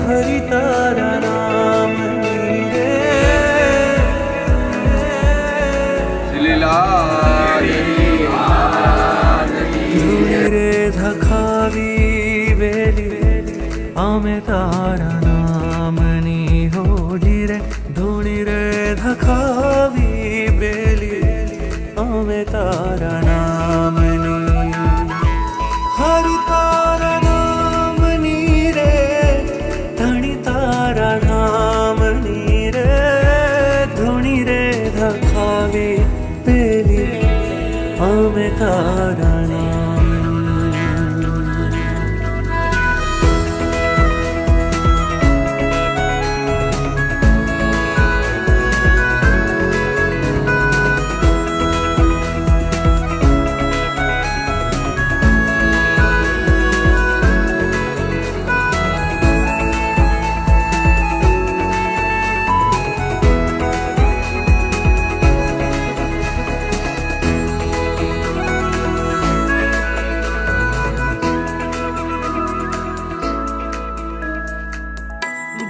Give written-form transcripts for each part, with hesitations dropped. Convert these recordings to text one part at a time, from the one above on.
हरि तारा नाम नीरे रे धखावी बेली आमे तारा नाम नी हो रे धूनी रे धखावी बेली आमे तारा नाम नी हरि तारा नाम नी रे धणी तारा नाम नी रे धूनी रे धखावी बेली आमे तारा नाम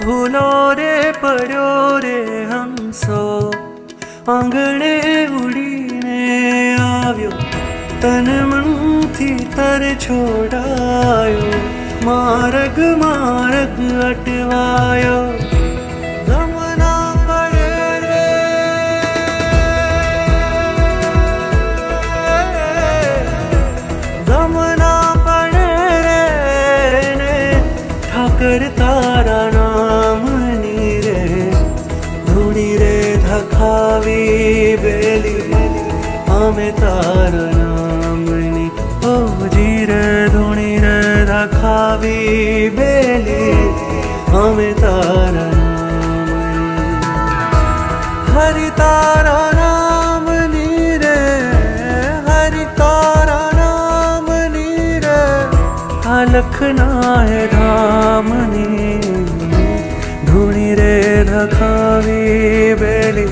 भूलो रे पड़ो रे हंसो आंगणे उड़ीने आव्यो तन मन थी तर छोड़ायो मार्ग मार्ग अटवायो गमना पड़े रे गमना पड़े रे ने ठाकर तारा नाम नी रे धूनी रे धखावी बेली आमे तारा नाम नी ओ जी रे धूनी रे धखावी बेली आमे तारा नाम नी हरि तारा नाम नी रे हरि तारा नाम नी रे अलखना है धाम नी धूनी रे धखावी बेली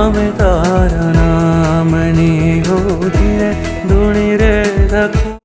आमे तारा नाम नी हो रे धूनी रे